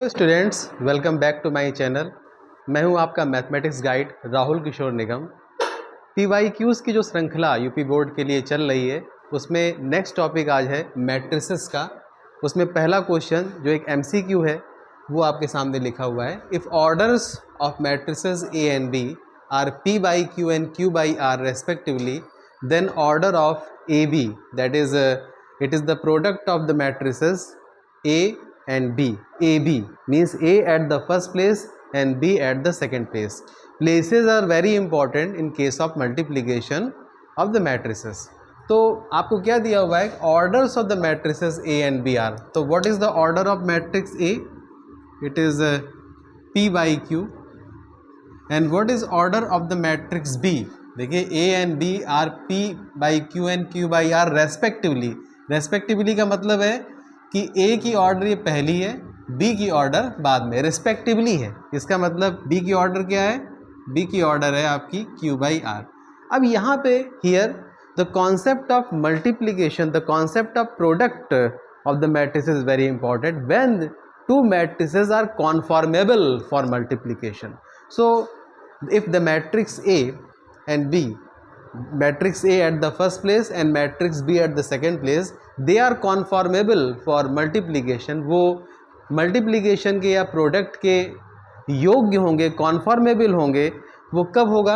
Students, welcome back to my channel. मैं हूं आपका mathematics guide Rahul Kishore Nigam. PYQs की जो श्रृंखला यूपी बोर्ड के लिए चल रही है उसमें नेक्स्ट टॉपिक आज है मैट्रिसेस का। उसमें पहला क्वेश्चन जो एक एमसीक्यू है वो आपके सामने लिखा हुआ है। If orders of matrices A and B are P by Q and Q by R respectively, then order of A B, that is it is the product of the matrices A and B. AB means A at the first place and B at the second place. Places are very important in case of multiplication of the matrices. तो आपको क्या दिया हुआ है? Orders of the matrices A and B are. तो what is the order of matrix A? It is P by Q. And what is order of the matrix B? देखिए A and B are P by Q and Q by R respectively. Respectively का मतलब है कि ए की order ये पहली है, B की ऑर्डर बाद में, रेस्पेक्टिवली है। इसका मतलब बी की ऑर्डर क्या है? बी की ऑर्डर है आपकी क्यू बाई आर। अब यहाँ पे here the concept of multiplication, the concept of product of the matrices is very important when two matrices are conformable for multiplication. So if the matrix A and B, matrix A at the first place and matrix B at the second place, they are conformable for multiplication। वो multiplication के या product के योग्य होंगे, कॉन्फॉर्मेबल होंगे। वो कब होगा?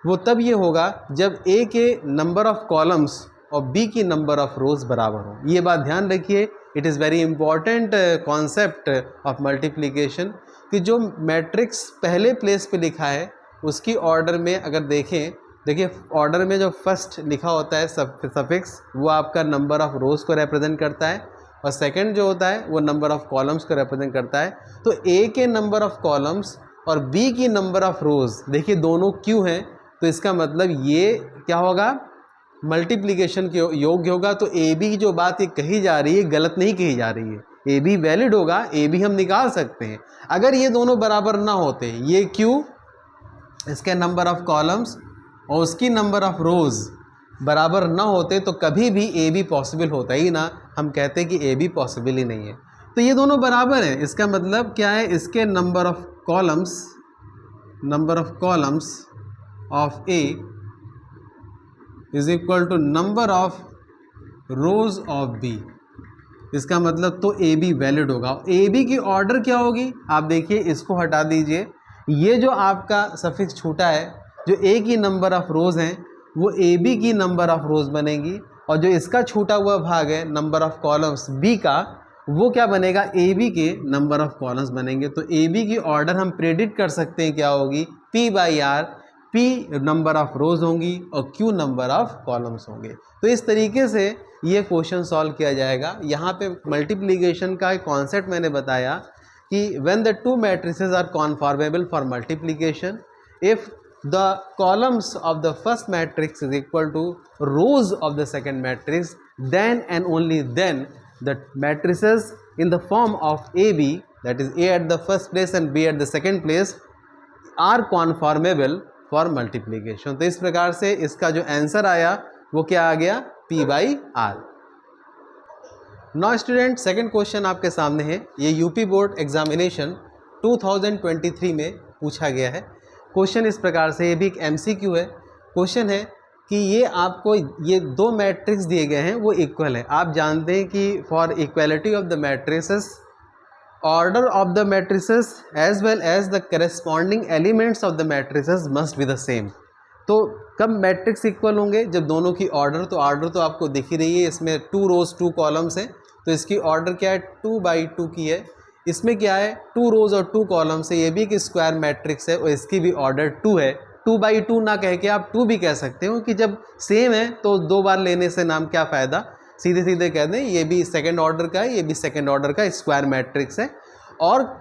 वो तब ये होगा जब A के नंबर ऑफ कॉलम्स और B की नंबर ऑफ रोज बराबर हो। ये बात ध्यान रखिए, it is very important concept of multiplication कि जो मैट्रिक्स पहले प्लेस पे लिखा है उसकी ऑर्डर में अगर देखें, देखिए ऑर्डर में जो फर्स्ट लिखा होता है सफिक्स वो आपका नंबर ऑफ रोज़ को रिप्रेजेंट करता है और सेकंड जो होता है वो नंबर ऑफ कॉलम्स को रिप्रेजेंट करता है। तो ए के नंबर ऑफ कॉलम्स और बी की नंबर ऑफ रोज़, देखिए दोनों क्यू हैं, तो इसका मतलब ये क्या होगा? मल्टीप्लिकेशन के योग्य होगा। तो ए बी की जो बात ये कही जा रही है गलत नहीं कही जा रही है, ए बी वैलिड होगा, ए बी हम निकाल सकते हैं। अगर ये दोनों बराबर ना होते, ये क्यू इसके नंबर ऑफ कॉलम्स और उसकी नंबर ऑफ रोज़ बराबर ना होते तो कभी भी ए बी पॉसिबल होता ही ना। हम कहते हैं कि ए बी पॉसिबल ही नहीं है। तो ये दोनों बराबर हैं, इसका मतलब क्या है? इसके number of columns of A is equal to number of rows of B. इसका मतलब तो ए बी वैलिड होगा। ए बी की ऑर्डर क्या होगी? आप देखिए, इसको हटा दीजिए, ये जो आपका सफिक्स छूटा है, जो ए की नंबर ऑफ रोज़ हैं वो ए बी की नंबर ऑफ रोज़ बनेगी, और जो इसका छूटा हुआ भाग है नंबर ऑफ कॉलम्स बी का, वो क्या बनेगा? ए बी के नंबर ऑफ कॉलम्स बनेंगे। तो ए बी की ऑर्डर हम प्रेडिक्ट कर सकते हैं क्या होगी? P by R, P number of rows होंगी और क्यू नंबर ऑफ कॉलम्स होंगे। तो इस तरीके से ये क्वेश्चन सॉल्व किया जाएगा। यहाँ पे मल्टीप्लिकेशन का एक कॉन्सेप्ट मैंने बताया कि when the two matrices are conformable for multiplication, if the columns of the first matrix is equal to rows of the second matrix, then and only then the matrices in the form of AB, that is A at the first place and B at the second place, are conformable for multiplication। तो इस प्रकार से इसका जो answer आया वो क्या आ गया? P by R। Now student, second question आपके सामने है। ये यूपी बोर्ड एग्जामिनेशन 2023 में पूछा गया है। क्वेश्चन इस प्रकार से, ये भी एक एमसीक्यू है। क्वेश्चन है कि ये आपको ये दो मैट्रिक्स दिए गए हैं वो इक्वल है। आप जानते हैं कि for equality of the matrices, order of the matrices as well as the corresponding elements of the matrices must be the same. तो कब मैट्रिक्स इक्वल होंगे? जब दोनों की ऑर्डर, तो ऑर्डर तो आपको दिख ही रही है, इसमें 2 रोज 2 कॉलम्स हैं, तो इसकी ऑर्डर क्या है? 2 बाई 2 की है। इसमें क्या है? 2 रोज और 2 कॉलम से, ये भी एक स्क्वायर मैट्रिक्स है और इसकी भी ऑर्डर 2 है। 2 बाई 2 ना कह के आप 2 भी कह सकते हो कि जब सेम है तो 2 बार लेने से नाम क्या फ़ायदा, सीधे सीधे कह दें ये भी सेकंड ऑर्डर का है, ये भी सेकंड ऑर्डर का स्क्वायर मैट्रिक्स है। और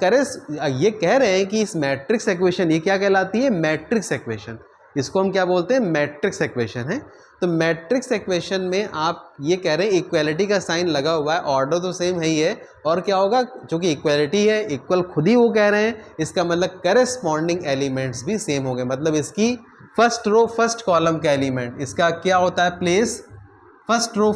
ये कह रहे हैं कि इस मैट्रिक्स इक्वेशन, ये क्या कहलाती है? Matrix equation. इसको हम क्या बोलते हैं? मैट्रिक्स इक्वेशन है। तो मैट्रिक्स इक्वेशन में आप ये कह रहे हैं इक्वालिटी का साइन लगा हुआ है, ऑर्डर तो सेम है ही है, और क्या होगा? चूँकि इक्वालिटी है, इक्वल खुद ही वो कह रहे हैं, इसका मतलब करेस्पॉन्डिंग एलिमेंट्स भी सेम होंगे। मतलब इसकी फर्स्ट रो फर्स्ट कॉलम का एलिमेंट, इसका क्या होता है? Place first row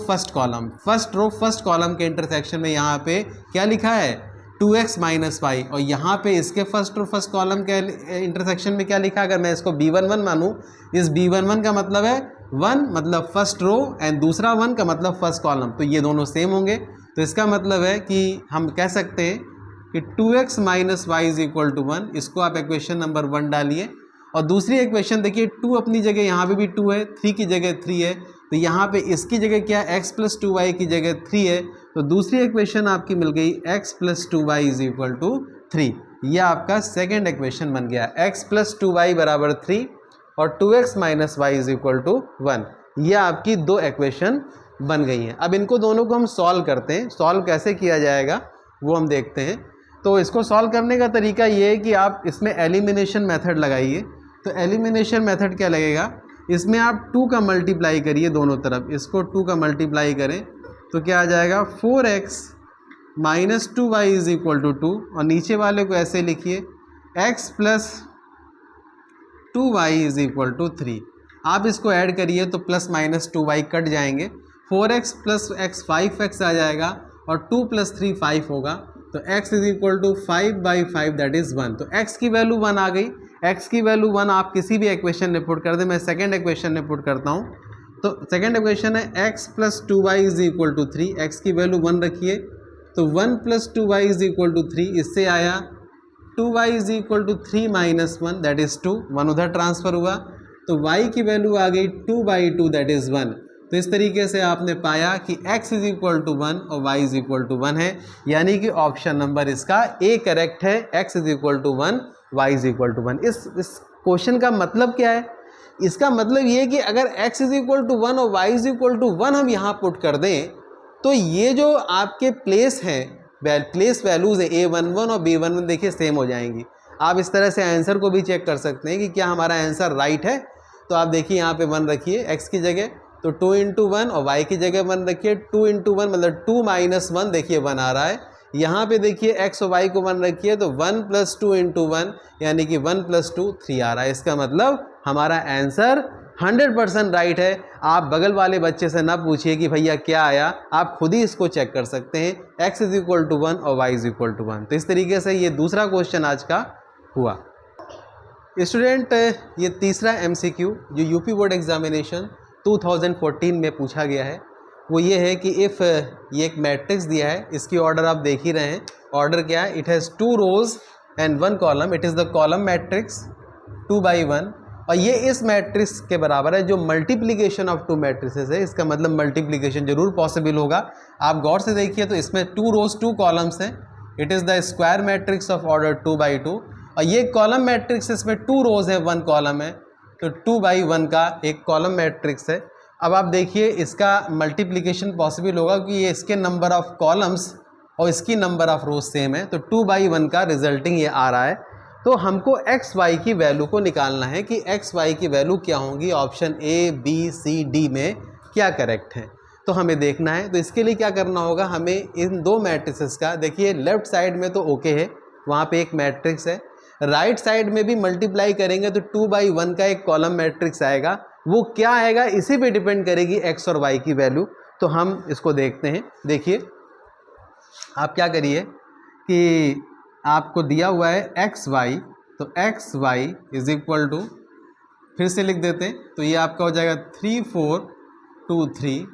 first column के इंटरसेक्शन में यहाँ पे क्या लिखा है? 2x माइनस वाई, और यहाँ पे इसके फर्स्ट और फर्स्ट कॉलम के इंटरसेक्शन में क्या लिखा, अगर मैं इसको b11 मानूँ, इस b11 का मतलब है 1 मतलब फर्स्ट रो एंड दूसरा 1 का मतलब फर्स्ट कॉलम, तो ये दोनों सेम होंगे। तो इसका मतलब है कि हम कह सकते हैं कि 2x minus y is equal to 1, इसको आप इक्वेशन नंबर 1 डालिए। और दूसरी इक्वेशन देखिए 2 अपनी जगह यहाँ पे भी 2 है, 3 की जगह 3 है, तो यहाँ पे इसकी जगह क्या है, x प्लस 2y की जगह 3 है, तो दूसरी इक्वेशन आपकी मिल गई x plus 2y is equal to 3। यह आपका सेकेंड इक्वेशन बन गया, x प्लस 2y बराबर 3 और 2x minus y is equal to 1। यह आपकी दो इक्वेशन बन गई हैं। अब इनको दोनों को हम सॉल्व करते हैं, सॉल्व कैसे किया जाएगा वो हम देखते हैं। तो इसको सॉल्व करने का तरीका ये है कि आप इसमें एलिमिनेशन मेथड लगाइए। तो एलिमिनेशन मेथड क्या लगेगा, इसमें आप 2 का मल्टीप्लाई करिए दोनों तरफ, इसको 2 का मल्टीप्लाई करें तो क्या आ जाएगा 4x minus 2y is equal to 2, और नीचे वाले को ऐसे लिखिए x plus 2y is equal to 3। आप इसको ऐड करिए तो प्लस माइनस 2y कट जाएंगे, 4x प्लस x 5x आ जाएगा और 2 प्लस 3 5 होगा, तो x is equal to 5/5 that is 1। तो x की वैल्यू 1 आ गई, x की वैल्यू 1 आप किसी भी इक्वेशन में पुट कर दें। मैं सेकेंड इक्वेशन में पुट करता हूँ, तो सेकेंड इक्वेशन है x plus 2y is equal to 3, x की वैल्यू 1 रखिए, तो 1 plus 2y is equal to 3, इससे आया 2y is equal to 3 minus 1 that is 2, 1 उधर ट्रांसफ़र हुआ, तो y की वैल्यू आ गई 2/2 दैट इज़ 1। तो इस तरीके से आपने पाया कि x इज इक्वल टू 1 और y इज इक्वल टू 1 है, यानी कि ऑप्शन नंबर इसका ए करेक्ट है, x is equal to 1 y is equal to 1। इस क्वेश्चन का मतलब क्या है, इसका मतलब ये है कि अगर x इज इक्वल टू 1 और y इज इक्वल टू 1 हम यहाँ पुट कर दें, तो ये जो आपके प्लेस हैं, प्लेस वैल्यूज़ है a11 और b11 देखिए सेम हो जाएंगी। आप इस तरह से आंसर को भी चेक कर सकते हैं कि क्या हमारा आंसर राइट है। तो आप देखिए यहाँ पे 1 रखिए x की जगह, तो 2 इंटू 1, और y की जगह 1 रखिए, 2 इंटू 1 मतलब 2 माइनस 1 देखिए 1 आ रहा है। यहाँ पे देखिए x और y को 1 रखिए, तो 1 प्लस 2 इंटू 1 यानी कि 1 प्लस 2 3 आ रहा है। इसका मतलब हमारा आंसर 100% राइट है। आप बगल वाले बच्चे से ना पूछिए कि भैया क्या आया, आप खुद ही इसको चेक कर सकते हैं, x इज इक्वल टू 1 और y इज इक्वल टू 1। तो इस तरीके से ये दूसरा क्वेश्चन आज का हुआ। स्टूडेंट, ये तीसरा MCQ जो यूपी बोर्ड एग्जामिनेशन 2014 में पूछा गया है वो ये है कि इफ़ ये एक मैट्रिक्स दिया है, इसकी ऑर्डर आप देख ही रहे हैं, ऑर्डर क्या है, it has 2 rows and 1 column, it is the column matrix 2/1, और ये इस मैट्रिक्स के बराबर है जो मल्टीप्लिकेशन ऑफ 2 मैट्रिसेस है। इसका मतलब मल्टीप्लिकेशन जरूर पॉसिबल होगा। आप गौर से देखिए तो इसमें 2 रोज 2 कॉलम्स हैं, it is the square matrix of order 2/2, और ये कॉलम मैट्रिक्स इसमें 2 रोज है 1 कॉलम है, तो 2/1 का एक कॉलम मैट्रिक्स है। अब आप देखिए इसका मल्टीप्लिकेशन पॉसिबल होगा कि ये इसके नंबर ऑफ कॉलम्स और इसकी नंबर ऑफ रोज सेम है, तो 2/1 का रिजल्टिंग ये आ रहा है। तो हमको एक्स वाई की वैल्यू को निकालना है कि एक्स वाई की वैल्यू क्या होंगी, option A B C D में क्या करेक्ट है, तो हमें देखना है। तो इसके लिए क्या करना होगा, हमें इन दो मैट्रिसेस का, देखिए लेफ्ट साइड में तो ओके है, वहाँ पे एक मैट्रिक्स है, राइट साइड में भी मल्टीप्लाई करेंगे तो 2/1 का एक कॉलम मैट्रिक्स आएगा, वो क्या आएगा इसी पे डिपेंड करेगी एक्स और वाई की वैल्यू। तो हम इसको देखते हैं। देखिए आप क्या करिए कि आपको दिया हुआ है एक्स वाई, तो x y is equal to, फिर से लिख देते हैं, तो ये आपका हो जाएगा 3 4 2 3,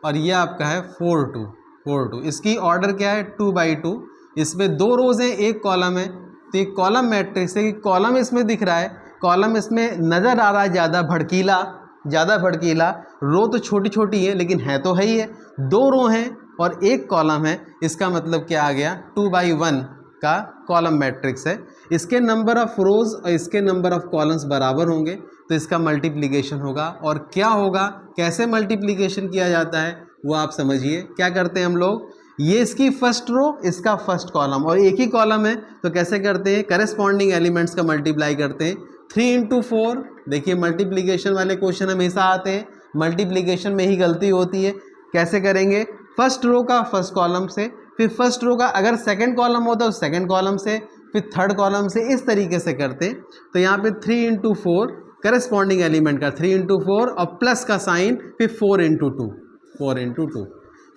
और ये आपका है 4 2 4 2। इसकी ऑर्डर क्या है 2/2, इसमें 2 रोज हैं 1 कॉलम है, तो एक कॉलम मैट्रिक्स है कि कॉलम इसमें दिख रहा है, कॉलम इसमें नज़र आ रहा है ज़्यादा भड़कीला, रो तो छोटी छोटी है लेकिन है तो है ही है, 2 रो हैं और 1 कॉलम है, इसका मतलब क्या आ गया 2/1 का कॉलम मैट्रिक्स है। इसके नंबर ऑफ रोज और इसके नंबर ऑफ कॉलम्स बराबर होंगे तो इसका मल्टीप्लिकेशन होगा। और क्या होगा, कैसे मल्टीप्लिकेशन किया जाता है वो आप समझिए। क्या करते हैं हम लोग, ये इसकी फर्स्ट रो इसका फर्स्ट कॉलम और एक ही कॉलम है, तो कैसे करते हैं, करेस्पॉन्डिंग एलिमेंट्स का मल्टीप्लाई करते हैं। 3 × 4, देखिए मल्टीप्लिकेशन वाले क्वेश्चन हमेशा आते हैं, मल्टीप्लिकेशन में ही गलती होती है। कैसे करेंगे, फर्स्ट रो का फर्स्ट कॉलम से, फिर फर्स्ट रो का अगर सेकंड कॉलम होता है तो सेकंड कॉलम से, फिर थर्ड कॉलम से, इस तरीके से करते हैं। तो यहाँ पे 3 × 4 करेस्पॉन्डिंग एलिमेंट का 3 × 4 और प्लस का साइन, फिर 4 × 2 4 × 2।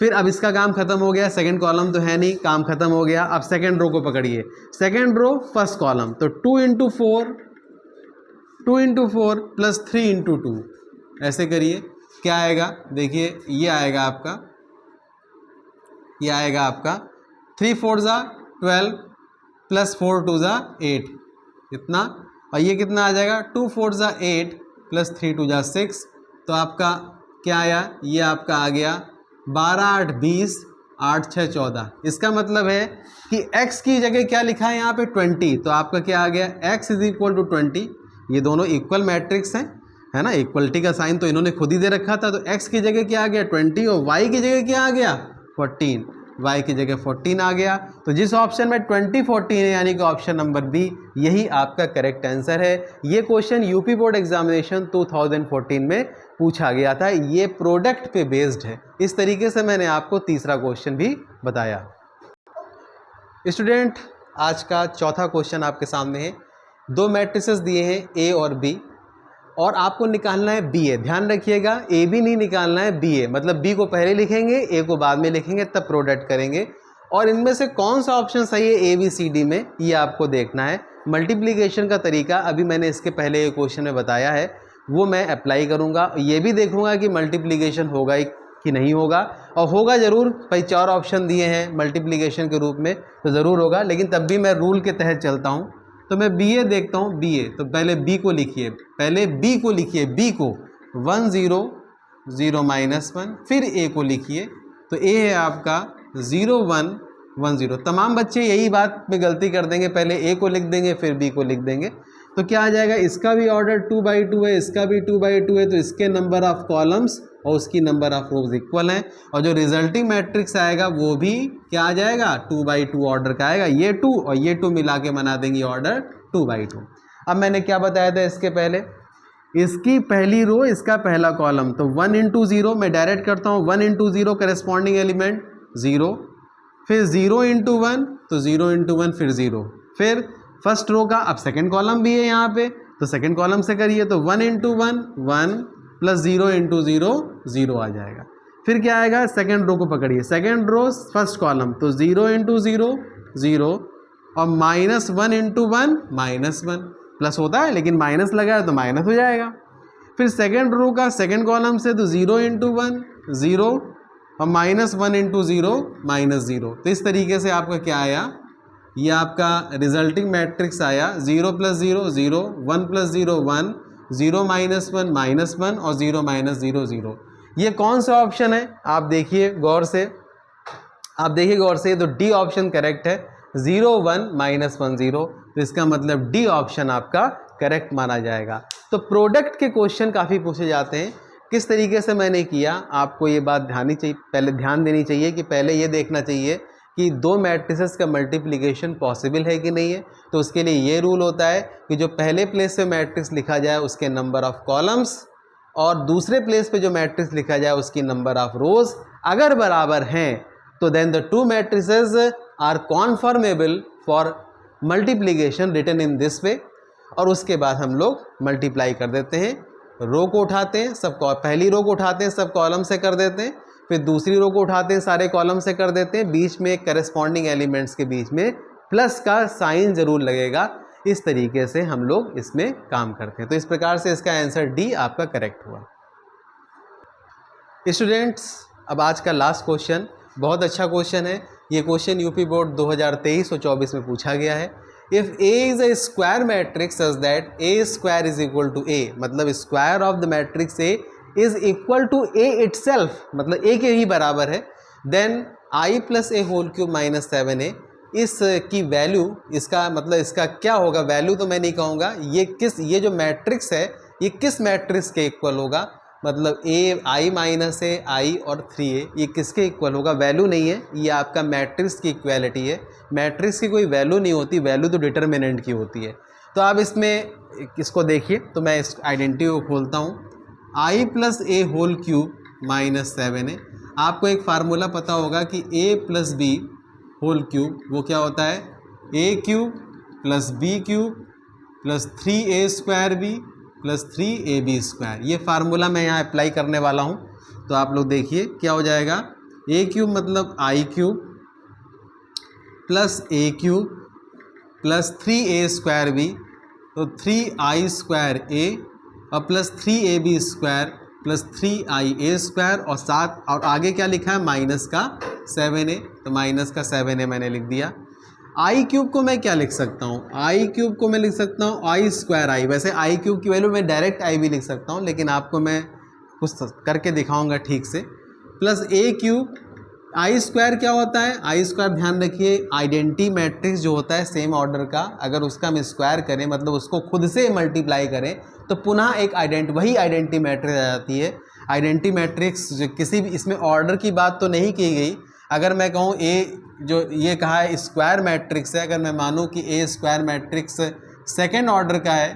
फिर अब इसका काम खत्म हो गया, सेकंड कॉलम तो है नहीं, काम खत्म हो गया। अब सेकंड रो को पकड़िए, सेकंड रो फर्स्ट कॉलम, तो 2 into four plus 3 into two, ऐसे करिए। क्या आएगा देखिए, ये आएगा आपका 3 4 ज़ा 12 प्लस 4 2 ज़ा 8, इतना। और ये कितना आ जाएगा, 2 4 ज़ा 8 प्लस 3 2 ज़ा 6, तो आपका क्या आया, ये आपका आ गया 12 8 20 8 6 14। इसका मतलब है कि x की जगह क्या लिखा है यहाँ पे 20, तो आपका क्या आ गया, x इज इक्वल टू 20। ये दोनों इक्वल मैट्रिक्स हैं, है ना, इक्वलिटी का साइन तो इन्होंने खुद ही दे रखा था, तो x की जगह क्या आ गया 20 और y की जगह क्या आ गया 14, y की जगह 14 आ गया। तो जिस ऑप्शन में 20 14 है यानी कि ऑप्शन नंबर बी, यही आपका करेक्ट आंसर है। ये क्वेश्चन यूपी बोर्ड एग्जामिनेशन 2014 में पूछा गया था, ये प्रोडक्ट पे बेस्ड है। इस तरीके से मैंने आपको तीसरा क्वेश्चन भी बताया। स्टूडेंट, आज का चौथा क्वेश्चन आपके सामने है। दो मैट्रिसेस दिए हैं ए और बी, और आपको निकालना है बी ए। ध्यान रखिएगा, ए बी नहीं निकालना है, बी ए, मतलब बी को पहले लिखेंगे, ए को बाद में लिखेंगे, तब प्रोडक्ट करेंगे। और इनमें से कौन सा ऑप्शन सही है ए बी सी डी में, ये आपको देखना है। मल्टीप्लिकेशन का तरीका अभी मैंने इसके पहले एक क्वेश्चन में बताया है, वो मैं अप्लाई करूँगा। ये भी देखूँगा कि मल्टीप्लिकेशन होगा कि नहीं होगा, और होगा ज़रूर भाई, 4 ऑप्शन दिए हैं मल्टीप्लिकेशन के रूप में, तो ज़रूर होगा, लेकिन तब भी मैं रूल के तहत चलता हूँ। तो मैं बी ए देखता हूँ, बी ए, तो पहले बी को लिखिए, बी को 1 0 0 -1, फिर ए को लिखिए, तो ए है आपका 0 1 1 0। तमाम बच्चे यही बात में गलती कर देंगे, पहले ए को लिख देंगे फिर बी को लिख देंगे, तो क्या आ जाएगा, इसका भी ऑर्डर 2 बाई 2 है, इसका भी 2 बाई 2 है, तो इसके नंबर ऑफ कॉलम्स और उसकी नंबर ऑफ रोज इक्वल हैं, और जो रिजल्टिंग मैट्रिक्स आएगा वो भी क्या आ जाएगा, 2 बाई 2 ऑर्डर का आएगा। ये 2 और ये 2 मिला के बना देंगे ऑर्डर 2 बाई 2। अब मैंने क्या बताया था इसके पहले, इसकी पहली रो, इसका पहला कॉलम, तो 1 इंटू 0 मैं डायरेक्ट करता हूँ, 1 इंटू 0 करेस्पॉन्डिंग एलिमेंट 0, फिर 0 इंटू 1, तो 0 इंटू 1 फिर 0, फिर फर्स्ट रो का, अब सेकेंड कॉलम भी है यहाँ पे, तो सेकेंड कॉलम से करिए, तो 1 इंटू 1 1 प्लस 0 इंटू 0 0 आ जाएगा। फिर क्या आएगा, सेकेंड रो को पकड़िए, सेकेंड रो फर्स्ट कॉलम, तो 0 इंटू 0 0, और -1 इंटू 1 -1, प्लस होता है लेकिन माइनस लगा है तो माइनस हो जाएगा। फिर सेकेंड रो का सेकेंड कॉलम से, तो 0 इंटू 1 0, और -1 इंटू 0 -0। तो इस तरीके से आपका क्या आया, ये आपका रिजल्टिंग मैट्रिक्स आया 0 + 0 0, 1 + 0 1, 0 - 1 -1 और 0 - 0 0। ये कौन सा ऑप्शन है, आप देखिए गौर से, तो डी ऑप्शन करेक्ट है, 0 1 -1 0, तो इसका मतलब डी ऑप्शन आपका करेक्ट माना जाएगा। तो प्रोडक्ट के क्वेश्चन काफ़ी पूछे जाते हैं, किस तरीके से मैंने किया, आपको ये बात पहले ध्यान देनी चाहिए कि पहले ये देखना चाहिए कि दो मैट्रिसेस का मल्टीप्लिकेशन पॉसिबल है कि नहीं है। तो उसके लिए ये रूल होता है कि जो पहले प्लेस पे मैट्रिक्स लिखा जाए उसके नंबर ऑफ कॉलम्स, और दूसरे प्लेस पे जो मैट्रिक्स लिखा जाए उसकी नंबर ऑफ रोज अगर बराबर हैं, तो then the two matrices are conformable for multiplication written in this way. और उसके बाद हम लोग मल्टीप्लाई कर देते हैं, रो को उठाते हैं, पहली रो को उठाते हैं, सब कॉलम से कर देते हैं, फिर दूसरी रो को उठाते हैं, सारे कॉलम से कर देते हैं, बीच में करस्पॉन्डिंग एलिमेंट्स के बीच में प्लस का साइन जरूर लगेगा। इस तरीके से हम लोग इसमें काम करते हैं। तो इस प्रकार से इसका आंसर डी आपका करेक्ट हुआ। स्टूडेंट्स, अब आज का लास्ट क्वेश्चन बहुत अच्छा क्वेश्चन है। ये क्वेश्चन यूपी बोर्ड 2023 और 24 में पूछा गया है। If A is a square matrix such that A square is equal to A, मतलब square of the matrix A is equal to A itself, मतलब ए के ही बराबर है, then I plus A whole cube minus 7a, इस की value, इसका मतलब इसका क्या होगा, वैल्यू तो मैं नहीं कहूँगा, ये जो मैट्रिक्स है ये किस मैट्रिक्स के इक्वल होगा, मतलब ए आई माइनस ए आई और 3a, ये किसके इक्वल होगा, वैल्यू नहीं है, ये आपका मैट्रिक्स की इक्वालिटी है। मैट्रिक्स की कोई वैल्यू नहीं होती, वैल्यू तो डिटर्मिनेंट की होती है। तो आप इसमें इसको देखिए, तो मैं इस आइडेंटिटी को खोलता हूँ, I plus A whole cube minus 7a। आपको एक फार्मूला पता होगा कि A plus B whole cube वो क्या होता है, A cube plus B cube plus 3a square B plus 3ab square. ये फार्मूला मैं यहाँ अप्लाई करने वाला हूँ। तो आप लोग देखिए क्या हो जाएगा, ए क्यूब मतलब आई क्यूब प्लस ए क्यूब प्लस 3a² बी, तो 3i² ए और प्लस 3ab² प्लस 3ia² और साथ और आगे क्या लिखा है माइनस का 7a, तो माइनस का 7a मैंने लिख दिया। आई क्यूब को मैं क्या लिख सकता हूँ, आई क्यूब को मैं लिख सकता हूँ i²i। वैसे आई क्यूब की वैल्यू मैं डायरेक्ट आई भी लिख सकता हूँ, लेकिन आपको मैं कुछ करके दिखाऊंगा ठीक से। प्लस ए क्यूब, i² क्या होता है, i² ध्यान रखिए आइडेंटिटी मैट्रिक्स जो होता है सेम ऑर्डर का, अगर उसका हम स्क्वायर करें मतलब उसको खुद से मल्टीप्लाई करें तो पुनः एक वही आइडेंटिटी मैट्रिक्स आ जाती है। आइडेंटिटी मैट्रिक्स किसी भी इसमें ऑर्डर की बात तो नहीं की गई। अगर मैं कहूँ ए जो ये कहा है स्क्वायर मैट्रिक्स है, अगर मैं मानूँ कि a² मैट्रिक्स सेकेंड ऑर्डर का है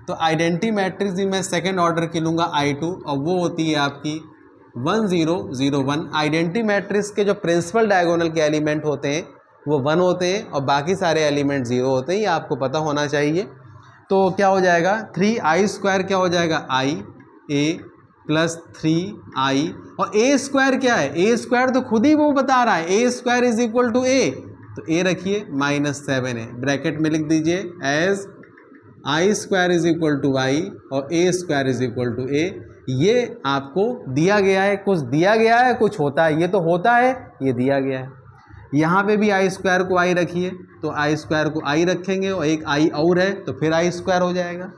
तो आइडेंटिटी मैट्रिक्स भी मैं सेकेंड ऑर्डर की लूँगा I2, और वो होती है आपकी 1 0 0 1। आइडेंटिटी मैट्रिक्स के जो प्रिंसिपल डायगोनल के एलिमेंट होते हैं वो 1 होते हैं और बाकी सारे एलिमेंट 0 होते हैं, ये आपको पता होना चाहिए। तो क्या हो जाएगा 3i² क्या हो जाएगा i a प्लस 3i, और a² क्या है, a² तो खुद ही वो बता रहा है a² is equal to a, तो a रखिए -7a ब्रैकेट में लिख दीजिए as i² is equal to i और a² is equal to a। ये आपको दिया गया है, कुछ दिया गया है कुछ होता है, ये तो होता है ये दिया गया है। यहाँ पे भी i² को i रखिए, तो i² को i रखेंगे और एक i और है तो फिर i² हो जाएगा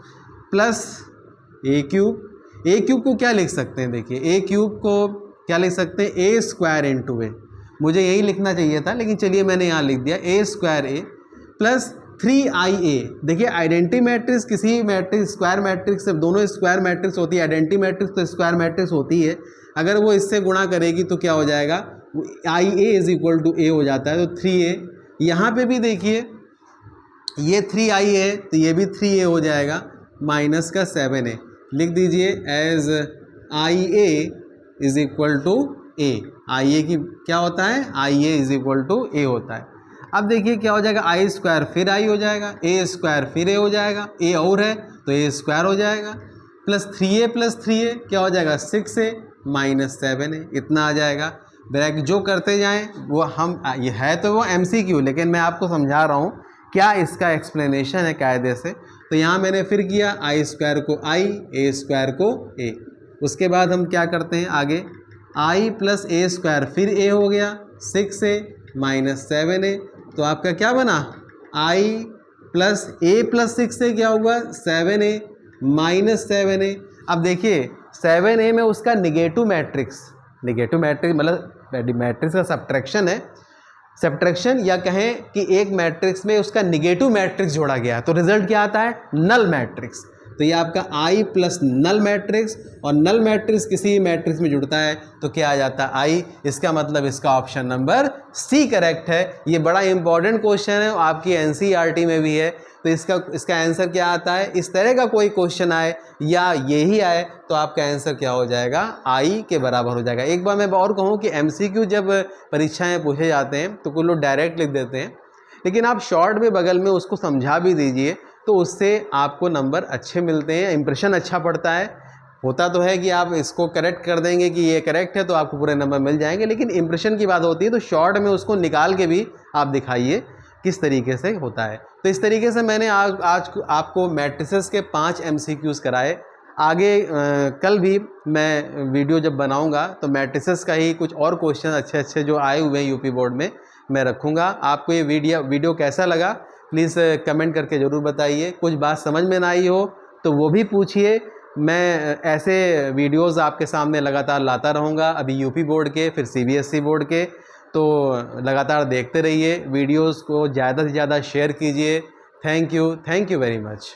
प्लस ए क्यूब। ए क्यूब को क्या लिख सकते हैं, देखिए ए क्यूब को क्या लिख सकते हैं a² इंटू ए, मुझे यही लिखना चाहिए था लेकिन चलिए मैंने यहाँ लिख दिया a² प्लस 3ia। देखिए आइडेंटिटी मैट्रिक्स किसी मैट्रिक्स स्क्वायर मैट्रिक्स से, दोनों स्क्वायर मैट्रिक्स होती है, आइडेंटिटी मैट्रिक्स तो स्क्वायर मैट्रिक्स होती है, अगर वो इससे गुणा करेगी तो क्या हो जाएगा ia is equal to a हो जाता है, तो 3a। यहाँ पे भी देखिए ये 3i है तो ये भी 3a हो जाएगा माइनस का 7a, लिख दीजिए as ia is equal to a। ia की क्या होता है, ia is equal to a होता है। अब देखिए क्या हो जाएगा i² फिर i हो जाएगा, a² फिर a हो जाएगा, a और है तो a² हो जाएगा प्लस 3a क्या हो जाएगा 6a माइनस 7a, इतना आ जाएगा। ब्रैकेट जो करते जाएं वो हम ये है तो वो MCQ, लेकिन मैं आपको समझा रहा हूँ क्या इसका एक्सप्लेनेशन है कायदे से। तो यहाँ मैंने फिर किया i² को i, a² को a। उसके बाद हम क्या करते हैं आगे, i प्लस a² फिर a हो गया 6a माइनस 7a, तो आपका क्या बना i plus a plus 6a क्या हुआ 7a माइनस 7a। अब देखिए 7a में उसका निगेटिव मैट्रिक्स मतलब मैट्रिक्स का सब्ट्रैक्शन है, सब्ट्रैक्शन या कहें कि एक मैट्रिक्स में उसका निगेटिव मैट्रिक्स जोड़ा गया तो रिजल्ट क्या आता है नल मैट्रिक्स। तो ये आपका i प्लस नल मैट्रिक्स, और नल मैट्रिक्स किसी मैट्रिक्स में जुड़ता है तो क्या आ जाता है i। इसका मतलब इसका ऑप्शन नंबर C करेक्ट है। ये बड़ा इंपॉर्टेंट क्वेश्चन है, आपकी NCERT में भी है, तो इसका आंसर क्या आता है, इस तरह का कोई क्वेश्चन आए या यही आए तो आपका आंसर क्या हो जाएगा i के बराबर हो जाएगा। एक बार मैं और कहूँ कि MCQ जब परीक्षाएं पूछे जाते हैं तो कुछ लोग डायरेक्ट लिख देते हैं, लेकिन आप शॉर्ट में बगल में उसको समझा भी दीजिए तो उससे आपको नंबर अच्छे मिलते हैं, इंप्रेशन अच्छा पड़ता है। होता तो है कि आप इसको करेक्ट कर देंगे कि ये करेक्ट है तो आपको पूरे नंबर मिल जाएंगे, लेकिन इंप्रेशन की बात होती है तो शॉर्ट में उसको निकाल के भी आप दिखाइए किस तरीके से होता है। तो इस तरीके से मैंने आज आपको मैट्रिसेस के 5 MCQs कराए। आगे कल भी मैं वीडियो जब बनाऊंगा तो मैट्रिसेस का ही कुछ और क्वेश्चन अच्छे अच्छे जो आए हुए हैं यूपी बोर्ड में मैं रखूंगा। आपको ये वीडियो कैसा लगा प्लीज़ कमेंट करके ज़रूर बताइए। कुछ बात समझ में ना आई हो तो वो भी पूछिए, मैं ऐसे वीडियोस आपके सामने लगातार लाता रहूँगा, अभी यूपी बोर्ड के फिर CBSE बोर्ड के, तो लगातार देखते रहिए वीडियोस को, ज़्यादा से ज़्यादा शेयर कीजिए। Thank you very much.